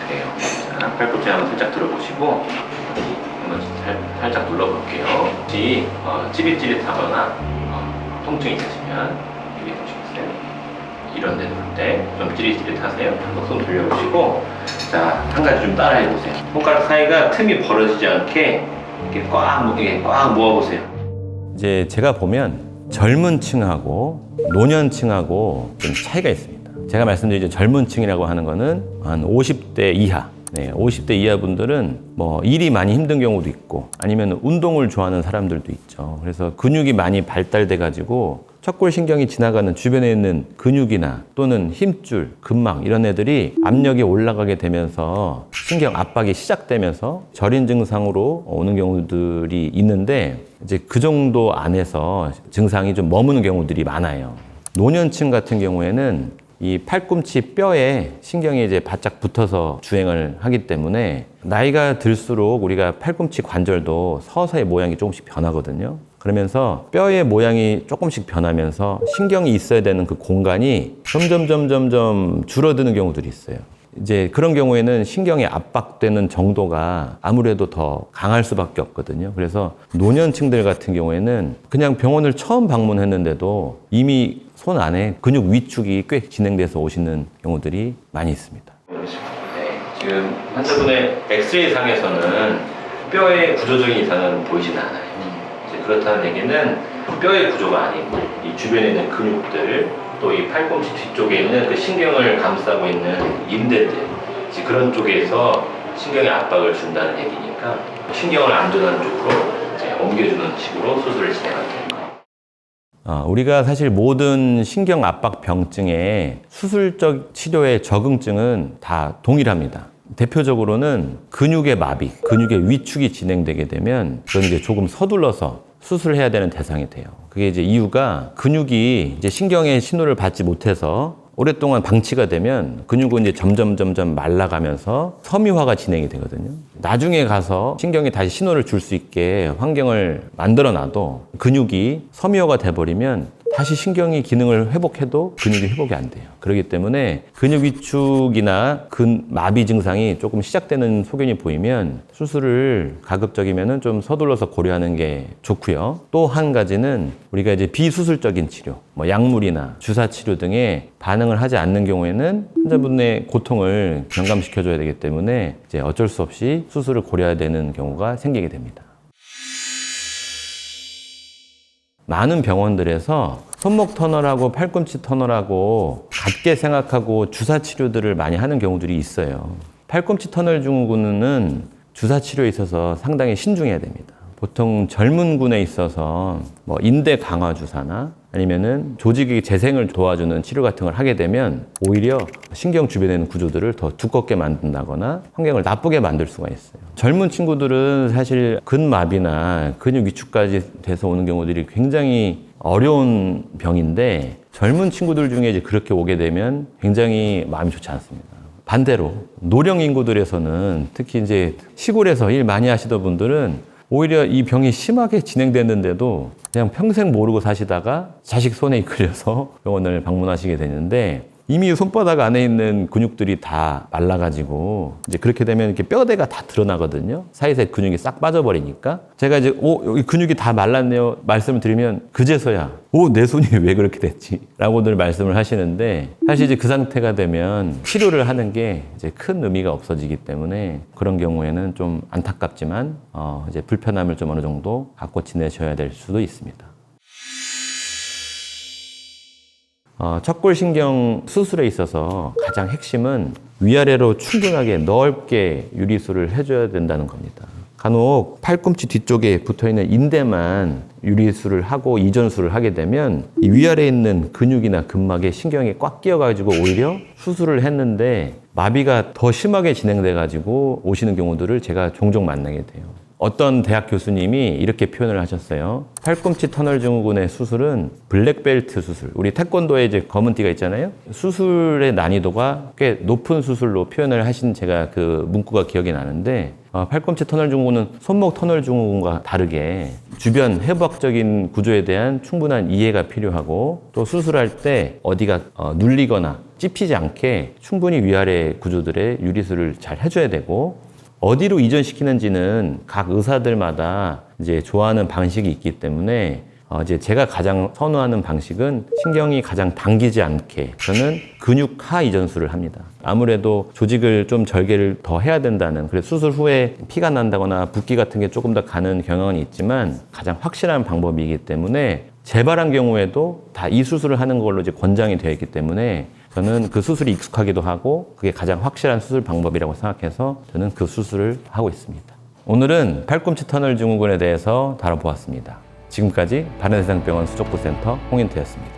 그래요. 자, 팔꿈치 한번 살짝 들어보시고 한번 살짝 눌러볼게요. 혹시 찌릿찌릿하거나 통증이 있으시면 여기 보시겠어요? 이런 데 누를 때 좀 찌릿찌릿하세요? 한번 손 돌려보시고, 자, 한 가지 좀 따라해 보세요. 손가락 사이가 틈이 벌어지지 않게 이렇게 꽉 모아보세요. 이제 제가 보면 젊은 층하고 노년층하고 좀 차이가 있습니다. 제가 말씀드린 젊은 층이라고 하는 거는 한 50대 이하. 네, 50대 이하 분들은 뭐 일이 많이 힘든 경우도 있고 아니면 운동을 좋아하는 사람들도 있죠. 그래서 근육이 많이 발달돼 가지고 척골신경이 지나가는 주변에 있는 근육이나 또는 힘줄, 근막 이런 애들이 압력이 올라가게 되면서 신경 압박이 시작되면서 저린 증상으로 오는 경우들이 있는데, 이제 그 정도 안에서 증상이 좀 머무는 경우들이 많아요. 노년층 같은 경우에는 이 팔꿈치 뼈에 신경이 이제 바짝 붙어서 주행을 하기 때문에 나이가 들수록 우리가 팔꿈치 관절도 서서히 모양이 조금씩 변하거든요. 그러면서 뼈의 모양이 조금씩 변하면서 신경이 있어야 되는 그 공간이 점점 줄어드는 경우들이 있어요. 이제 그런 경우에는 신경이 압박되는 정도가 아무래도 더 강할 수밖에 없거든요. 그래서 노년층들 같은 경우에는 그냥 병원을 처음 방문했는데도 이미 손 안에 근육 위축이 꽤 진행돼서 오시는 경우들이 많이 있습니다. 네, 지금 환자분의 엑스레이 상에서는 뼈의 구조적인 이상은 보이지는 않아요. 이제 그렇다는 얘기는 뼈의 구조가 아니고 이 주변에 있는 근육들, 또 이 팔꿈치 뒤쪽에 있는 그 신경을 감싸고 있는 인대들, 이제 그런 쪽에서 신경에 압박을 준다는 얘기니까 신경을 안전한 쪽으로 이제 옮겨주는 식으로 수술을 진행할 테니까. 우리가 사실 모든 신경 압박 병증의 수술적 치료의 적응증은 다 동일합니다. 대표적으로는 근육의 마비, 근육의 위축이 진행되게 되면 그건 이제 조금 서둘러서 수술을 해야 되는 대상이 돼요. 그게 이제 이유가 근육이 이제 신경의 신호를 받지 못해서 오랫동안 방치가 되면 근육은 이제 점점 말라가면서 섬유화가 진행이 되거든요. 나중에 가서 신경이 다시 신호를 줄 수 있게 환경을 만들어 놔도 근육이 섬유화가 돼버리면 다시 신경이 기능을 회복해도 근육이 회복이 안 돼요. 그렇기 때문에 근육 위축이나 마비 증상이 조금 시작되는 소견이 보이면 수술을 가급적이면은 좀 서둘러서 고려하는 게 좋고요. 또 한 가지는 우리가 이제 비수술적인 치료, 뭐 약물이나 주사 치료 등에 반응을 하지 않는 경우에는 환자분의 고통을 경감시켜줘야 되기 때문에 이제 어쩔 수 없이 수술을 고려해야 되는 경우가 생기게 됩니다. 많은 병원들에서 손목 터널하고 팔꿈치 터널하고 같게 생각하고 주사 치료들을 많이 하는 경우들이 있어요. 팔꿈치 터널 증후군은 주사 치료에 있어서 상당히 신중해야 됩니다. 보통 젊은 군에 있어서 뭐 인대 강화 주사나 아니면은 조직의 재생을 도와주는 치료 같은 걸 하게 되면 오히려 신경 주변에 있는 구조들을 더 두껍게 만든다거나 환경을 나쁘게 만들 수가 있어요. 젊은 친구들은 사실 근마비나 근육 위축까지 돼서 오는 경우들이 굉장히 어려운 병인데, 젊은 친구들 중에 이제 그렇게 오게 되면 굉장히 마음이 좋지 않습니다. 반대로 노령 인구들에서는, 특히 이제 시골에서 일 많이 하시던 분들은 오히려 이 병이 심하게 진행됐는데도 그냥 평생 모르고 사시다가 자식 손에 이끌려서 병원을 방문하시게 되는데, 이미 손바닥 안에 있는 근육들이 다 말라가지고 이제 그렇게 되면 이렇게 뼈대가 다 드러나거든요. 사이사이 근육이 싹 빠져버리니까. 제가 이제 여기 근육이 다 말랐네요 말씀을 드리면 그제서야 내 손이 왜 그렇게 됐지? 라고들 말씀을 하시는데, 사실 이제 그 상태가 되면 치료를 하는 게 이제 큰 의미가 없어지기 때문에 그런 경우에는 좀 안타깝지만 이제 불편함을 좀 어느 정도 갖고 지내셔야 될 수도 있습니다. 척골신경 수술에 있어서 가장 핵심은 위아래로 충분하게 넓게 유리수를 해줘야 된다는 겁니다. 간혹 팔꿈치 뒤쪽에 붙어있는 인대만 유리수를 하고 이전수를 하게 되면 이 위아래에 있는 근육이나 근막에 신경이 꽉 끼어가지고 오히려 수술을 했는데 마비가 더 심하게 진행돼가지고 오시는 경우들을 제가 종종 만나게 돼요. 어떤 대학 교수님이 이렇게 표현을 하셨어요. 팔꿈치 터널 증후군의 수술은 블랙벨트 수술. 우리 태권도에 이제 검은 띠가 있잖아요. 수술의 난이도가 꽤 높은 수술로 표현을 하신 제가 그 문구가 기억이 나는데, 팔꿈치 터널 증후군은 손목 터널 증후군과 다르게 주변 해부학적인 구조에 대한 충분한 이해가 필요하고, 또 수술할 때 어디가 눌리거나 찝히지 않게 충분히 위아래 구조들의 유리술을 잘 해줘야 되고, 어디로 이전시키는지는 각 의사들마다 이제 좋아하는 방식이 있기 때문에 이제 제가 가장 선호하는 방식은 신경이 가장 당기지 않게 저는 근육 하 이전술을 합니다. 아무래도 조직을 좀 절개를 더 해야 된다는, 그래서 수술 후에 피가 난다거나 붓기 같은 게 조금 더 가는 경향은 있지만 가장 확실한 방법이기 때문에 재발한 경우에도 다 이 수술을 하는 걸로 이제 권장이 되어 있기 때문에 저는 그 수술이 익숙하기도 하고 그게 가장 확실한 수술 방법이라고 생각해서 저는 그 수술을 하고 있습니다. 오늘은 팔꿈치 터널 증후군에 대해서 다뤄보았습니다. 지금까지 바른세상병원 수족구센터 홍인태였습니다.